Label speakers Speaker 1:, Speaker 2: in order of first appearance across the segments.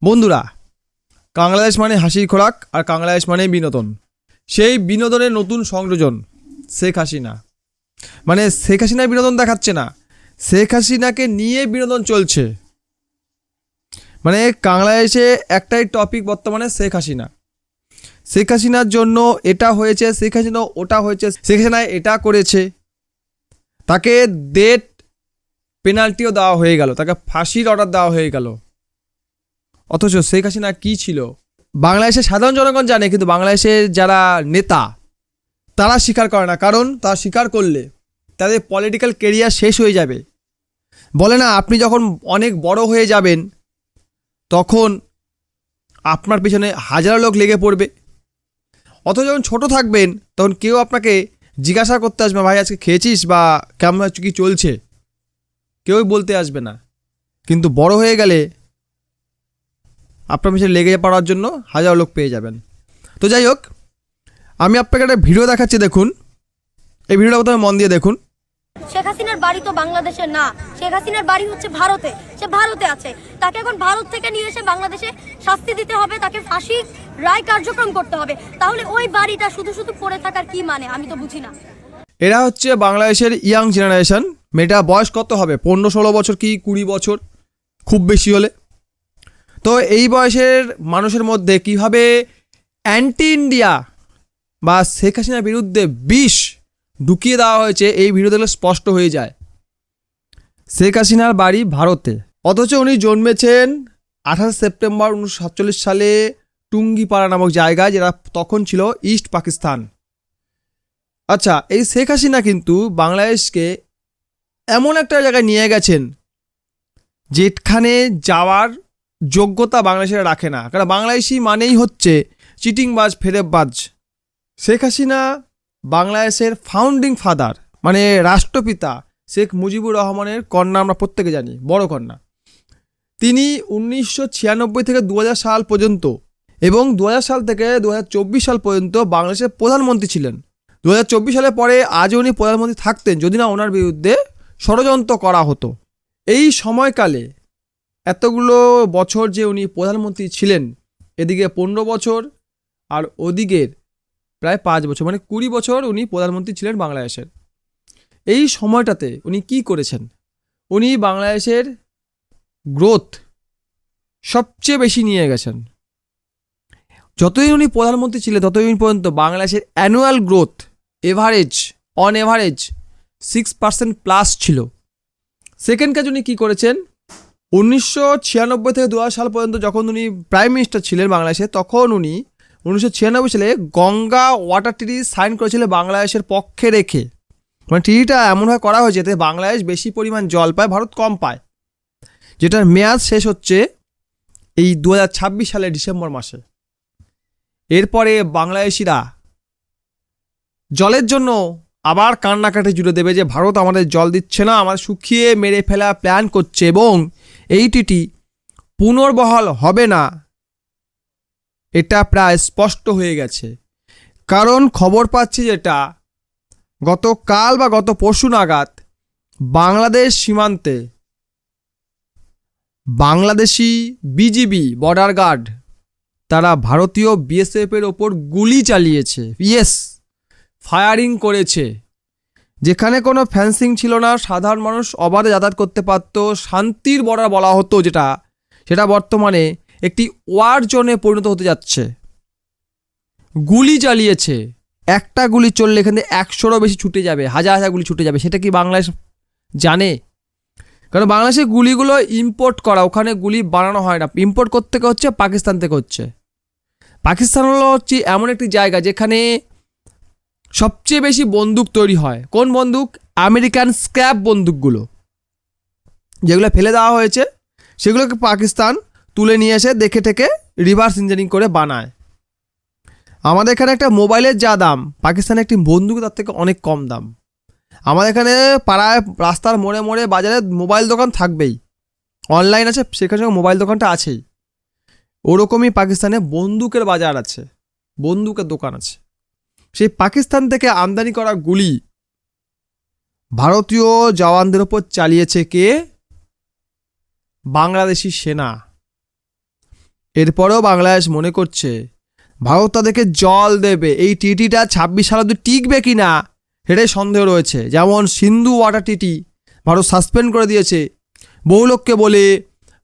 Speaker 1: বন্ধুরা, বাংলাদেশ মানে হাসির খোরাক আর বাংলাদেশ মানে বিনোদন। সেই বিনোদনের নতুন সংযোজন শেখ হাসিনা। মানে শেখ হাসিনা বিনোদন দেখাচ্ছে না, শেখ হাসিনাকে নিয়ে বিনোদন চলছে। মানে বাংলাদেশে একটাই টপিক বর্তমানে শেখ হাসিনা। শেখ হাসিনার জন্য এটা হয়েছে, শেখ হাসিনা ওটা হয়েছে, শেখ হাসিনা এটা করেছে। তাকে ডেথ পেনাল্টিও দেওয়া হয়ে গেল, তাকে ফাঁসির অর্ডার দেওয়া হয়ে গেল। অথচ শেখ হাসিনা কী ছিল বাংলাদেশের সাধারণ জনগণ জানে, কিন্তু বাংলাদেশের যারা নেতা তারা স্বীকার করে না। কারণ তারা স্বীকার করলে তাদের পলিটিক্যাল কেরিয়ার শেষ হয়ে যাবে। বলে না, আপনি যখন অনেক বড় হয়ে যাবেন তখন আপনার পিছনে হাজারো লোক লেগে পড়বে। অথচ যখন ছোটো থাকবেন তখন কেউ আপনাকে জিজ্ঞাসা করতে আসবে, ভাই আজকে খেয়েছিস বা কেমন কি চলছে, কেউই বলতে আসবে না। কিন্তু বড় হয়ে গেলে আপনার পিছনে লেগে পড়ার জন্য হাজার লোক পেয়ে যাবেন। তো যাই হোক, আমি আপনাকে একটা ভিডিও দেখাচ্ছি, দেখুন। এই ভিডিওটা প্রথমে মন দিয়ে দেখুন।
Speaker 2: শেখ হাসিনার বাড়ি তো বাংলাদেশে না, শেখ হাসিনার বাড়ি হচ্ছে ভারতে। সে ভারতে আছে, তাকে এখন ভারত থেকে নিয়ে এসে বাংলাদেশে শাস্তি দিতে হবে, তাকে ফাঁসি রায় কার্যক্রম করতে হবে। তাহলে ওই বাড়িটা শুধু শুধু পড়ে থাকার কি মানে, আমি তো বুঝি না।
Speaker 1: এরা হচ্ছে বাংলাদেশের ইয়াং জেনারেশন। মেয়েটা বয়স কত হবে, 15-16 বছর কি 20 বছর খুব বেশি হলে। তো এই বয়সের মানুষের মধ্যে কিভাবে অ্যান্টি ইন্ডিয়া বা শেখ হাসিনার বিরুদ্ধে বিষ ঢুকিয়ে দেওয়া হয়েছে, এই ভিডিও দেখলে স্পষ্ট হয়ে যায়। শেখ হাসিনার বাড়ি ভারতে, অথচ উনি জন্মেছেন 28 সেপ্টেম্বর 1947 সালে টুঙ্গিপাড়া নামক জায়গায়, যেটা তখন ছিল ইস্ট পাকিস্তান। আচ্ছা, এই শেখ হাসিনা কিন্তু বাংলাদেশকে এমন একটা জায়গায় নিয়ে গেছেন যেখানে যাওয়ার যোগ্যতা বাংলাদেশের রাখে না। কারণ বাংলাদেশি মানেই হচ্ছে চিটিংবাজ, ফেরেববাজ। শেখ হাসিনা বাংলাদেশের ফাউন্ডিং ফাদার, মানে রাষ্ট্রপিতা শেখ মুজিবুর রহমানের কন্যা, আমরা প্রত্যেকে জানি, বড় কন্যা। তিনি 1996 থেকে 2000 সাল পর্যন্ত এবং 2000 সাল থেকে 2024 সাল পর্যন্ত বাংলাদেশের প্রধানমন্ত্রী ছিলেন। 2024 সালের পরে আজও উনি প্রধানমন্ত্রী থাকতেন যদি না ওনার বিরুদ্ধে ষড়যন্ত্র করা হতো। এই সময়কালে এতগুলো বছর যে উনি প্রধানমন্ত্রী ছিলেন, এদিকে 15 বছর আর ওদিকের প্রায় 5 বছর, মানে 20 বছর উনি প্রধানমন্ত্রী ছিলেন বাংলাদেশের। এই সময়টাতে উনি কি করেছেন? উনি বাংলাদেশের গ্রোথ সবচেয়ে বেশি নিয়ে গেছেন। যতদিন উনি প্রধানমন্ত্রী ছিলেন ততদিন পর্যন্ত বাংলাদেশের annual growth on average 6% plus ছিল। সেকেন্ড কাজ উনি কী করেছেন, 1996 থেকে 2000 সাল পর্যন্ত যখন উনি প্রাইম মিনিস্টার ছিলেন বাংলাদেশে, তখন উনি 1996 সালে গঙ্গা ওয়াটার ট্রিটি সাইন করেছিলেন বাংলাদেশের পক্ষে রেখে। মানে ট্রিটিটা এমনভাবে করা হয়েছে যাতে বাংলাদেশ বেশি পরিমাণ জল পায়, ভারত কম পায়, যেটার মেয়াদ শেষ হচ্ছে এই 2026 সালের ডিসেম্বর মাসে। এরপরে বাংলাদেশিরা জলের জন্য আবার কান্নাকাটি জুড়ে দেবে যে ভারত আমাদের জল দিচ্ছে না, আমাদের শুকিয়ে মেরে ফেলা প্ল্যান করছে, এবং এই ট্রিটি পুনর্বহাল হবে না, এটা প্রায় স্পষ্ট হয়ে গেছে। কারণ খবর পাচ্ছি যেটা গতকাল বা গত পরশু নাগাদ বাংলাদেশ সীমান্তে বাংলাদেশি বিজিবি বর্ডার গার্ড তারা ভারতীয় বিএসএফের ওপর গুলি চালিয়েছে, ফায়ারিং করেছে। যেখানে কোনো ফেন্সিং ছিল না, সাধারণ মানুষ অবাধে যাতায়াত করতে পারত, শান্তির বর্ডার বলা হতো যেটা, সেটা বর্তমানে একটি ওয়ার জোনে পরিণত হতে যাচ্ছে। গুলি চালিয়েছে, একটা গুলি চললে এখান থেকে 100রও বেশি ছুটে যাবে, হাজার হাজার গুলি ছুটে যাবে। সেটা কি বাংলাদেশ জানে? কারণ বাংলাদেশের গুলিগুলো ইম্পোর্ট করা, ওখানে গুলি বানানো হয় না, ইম্পোর্ট করতে হচ্ছে পাকিস্তান থেকে হচ্ছে। পাকিস্তান হচ্ছে এমন একটি জায়গা যেখানে সবচেয়ে বেশি বন্দুক তৈরি হয়। কোন বন্দুক? আমেরিকান স্ক্র্যাপ বন্দুকগুলো, যেগুলো ফেলে দেওয়া হয়েছে সেগুলোকে পাকিস্তান তুলে নিয়ে এসে দেখে টেকে রিভার্স ইঞ্জিনিয়ারিং করে বানায়। আমাদের এখানে একটা মোবাইলের যা দাম, পাকিস্তানে একটি বন্দুক তার থেকে অনেক কম দাম। আমাদের এখানে পাড়ায় রাস্তার মোড়ে মোড়ে বাজারে মোবাইল দোকান থাকবেই, অনলাইন আছে, সেখানে মোবাইল দোকানটা আছেই। ওরকমই পাকিস্তানে বন্দুকের বাজার আছে, বন্দুকের দোকান আছে। সেই পাকিস্তান থেকে আমদানি করা গুলি ভারতীয় জওয়ানদের ওপর চালিয়েছে কে? বাংলাদেশি সেনা। এরপরেও বাংলাদেশ মনে করছে ভারত তাদেরকে জল দেবে। এই টিটিটা 26 সাল অবধি টিকবে কি না সেটাই সন্দেহ রয়েছে। যেমন সিন্ধু ওয়াটার টিটি ভারত সাসপেন্ড করে দিয়েছে, বহু লোককে বলে,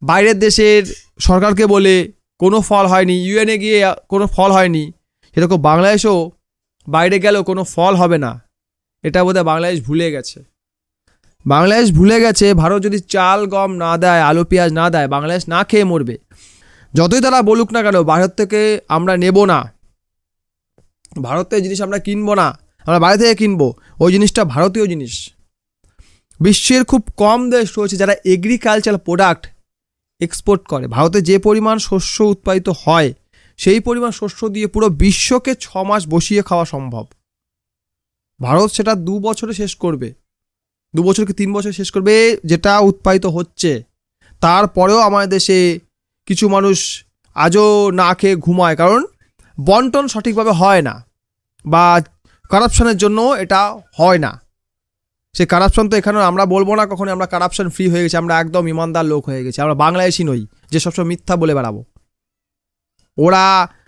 Speaker 1: বাইরের দেশের সরকারকে বলে, কোনো ফল হয়নি, ইউএনএ গিয়ে কোনো ফল হয়নি। সেরকম বাংলাদেশও বাইরে গেলেও কোনো ফল হবে না, এটা বোধহয় বাংলাদেশ ভুলে গেছে। বাংলাদেশ ভুলে গেছে ভারত যদি চাল গম না দেয়, আলু পেঁয়াজ না দেয়, বাংলাদেশ না খেয়ে মরবে। যতই তারা বলুক না কেন ভারত থেকে আমরা নেব না, ভারতের জিনিস আমরা কিনবো না, আমরা বাইরে থেকে কিনবো, ওই জিনিসটা ভারতীয় জিনিস। বিশ্বের খুব কম দেশ রয়েছে যারা এগ্রিকালচার প্রোডাক্ট এক্সপোর্ট করে। ভারতে যে পরিমাণ শস্য উৎপাদিত হয় সেই পরিমাণ শস্য দিয়ে পুরো বিশ্বকে 6 মাস বসিয়ে খাওয়া সম্ভব। ভারত সেটা 2 বছরে শেষ করবে, 2 বছর কি 3 বছর শেষ করবে যেটা উৎপাদিত হচ্ছে। তারপরেও আমাদের দেশে কিছু মানুষ আজও না খেয়ে ঘুমায়, কারণ বন্টন সঠিকভাবে হয় না বা কারাপশনের জন্য এটা হয় না। সে কারাপশন তো এখানে আমরা বলবো না কখনো আমরা কারাপশন ফ্রি হয়ে গেছি, আমরা একদম ইমানদার লোক হয়ে গেছি। আমরা বাংলাদেশি নই যে সবসময় মিথ্যা বলে বেড়াবো। ওরা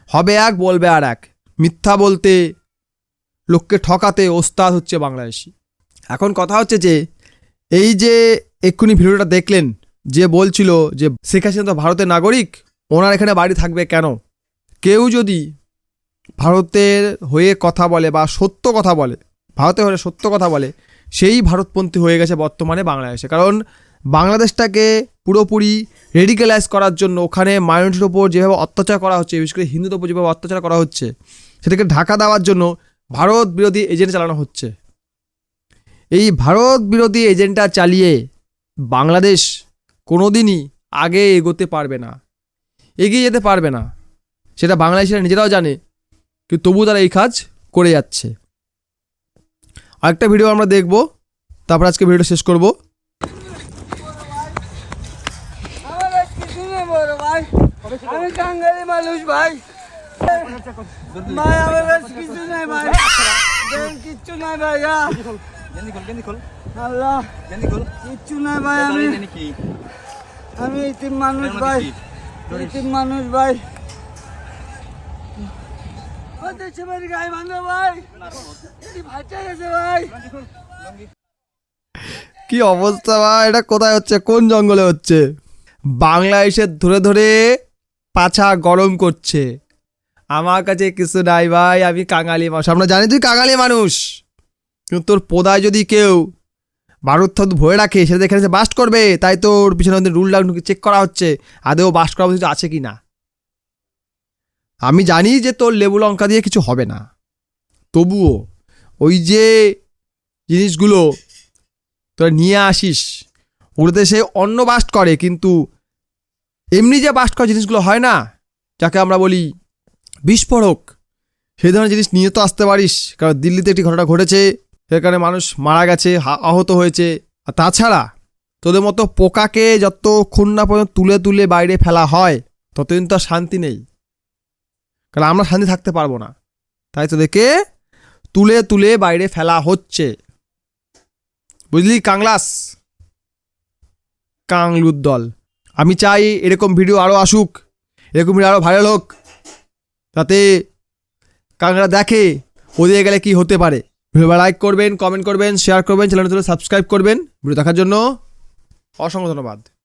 Speaker 1: হবে এক বলবে আর এক, মিথ্যা বলতে, লোককে ঠকাতে ওস্তাদ হচ্ছে বাংলাদেশি। এখন কথা হচ্ছে যে এই যে এক্ষুনি ভিডিওটা দেখলেন, যে বলছিল যে শেখ হাসিনা তো ভারতের নাগরিক, ওনার এখানে বাড়ি থাকবে কেন? কেউ যদি ভারতের হয়ে কথা বলে বা সত্য কথা বলে, ভারতের হয়ে সত্য কথা বলে, সেই ভারতপন্থী হয়ে গেছে বর্তমানে বাংলাদেশে। কারণ বাংলাদেশটাকে পুরোপুরি রেডিক্যালাইজ করার জন্য ওখানে মাইনরিটির ওপর যেভাবে অত্যাচার করা হচ্ছে, বিশেষ করে হিন্দুদের ওপর যেভাবে অত্যাচার করা হচ্ছে, সেটাকে ঢাকা দেওয়ার জন্য ভারত বিরোধী এজেন্ট চালানো হচ্ছে। এই ভারত বিরোধী এজেন্টটা চালিয়ে বাংলাদেশ কোনোদিনই আগে এগোতে পারবে না, এগিয়ে যেতে পারবে না। সেটা বাংলাদেশিরা নিজেরাও জানে, কিন্তু তবুও তারা এই কাজ করে যাচ্ছে। আরেকটা ভিডিও আমরা দেখব, তারপর আজকে ভিডিওটা শেষ করব।
Speaker 3: আমি কাঙ্গালি মানুষ ভাই, ভাই আমার কাছে কিছু নাই ভাই, কিচ্ছু নাই ভাই, আল্লাহ কিচ্ছু নাই ভাই, আমি ইতিম মানুষ ভাই, ইতিম মানুষ ভাই, দেশে বাড়ি গায়ে বাঁধো ভাই, ভাইটা গেছে ভাই।
Speaker 1: কি অবস্থা ভাই, এটা কোথায় হচ্ছে, কোন জঙ্গলে হচ্ছে? বাংলাদেশের ধরে ধরে পাছা গরম করছে। আমার কাছে কিছু নাই ভাই, আমি কাঙালি মানুষ। আমরা জানি তুই কাঙালি মানুষ, কিন্তু তোর পোদায় যদি কেউ বারুদ থাদু ভরে রাখে, সেটা এখানে বাস্ট করবে। তাই তোর পিছনে রুল ডাউন চেক করা হচ্ছে আদেও বাস্ট করা কিছু আছে কি না। আমি জানি যে তোর লেবু লঙ্কা দিয়ে কিছু হবে না, তবুও ওই যে জিনিসগুলো তোরা নিয়ে আসিস, ওগুলোতে সে অন্য বাস্ট করে, কিন্তু এমনি যে বাস্ট করা জিনিসগুলো হয় না, যাকে আমরা বলি বিস্ফোরক, সেই ধরনের জিনিস নিয়ে তো আসতে পারিস। কারণ দিল্লিতে একটি ঘটনা ঘটেছে, সেখানে মানুষ মারা গেছে, আহত হয়েছে। আর তাছাড়া তোদের মতো পোকাকে যতক্ষণ না পর্যন্ত তুলে তুলে বাইরে ফেলা হয়, ততদিন তো শান্তি নেই। কারণ আমরা শান্তি থাকতে পারবো না, তাই তোদেরকে তুলে তুলে বাইরে ফেলা হচ্ছে, বুঝলি? কাংলাস, কাংলুর দল। আমি চাই এরকম ভিডিও আরও আসুক, এরকম ভিডিও আরও ভাইরাল হোক, তাতে কাংরা দেখে ওদিকে গেলে কি হতে পারে। ভিডিও লাইক করবেন, কমেন্ট করবেন, শেয়ার করবেন, চ্যানেলটা সাবস্ক্রাইব করবেন। ভিডিও দেখার জন্য অসংখ্য ধন্যবাদ।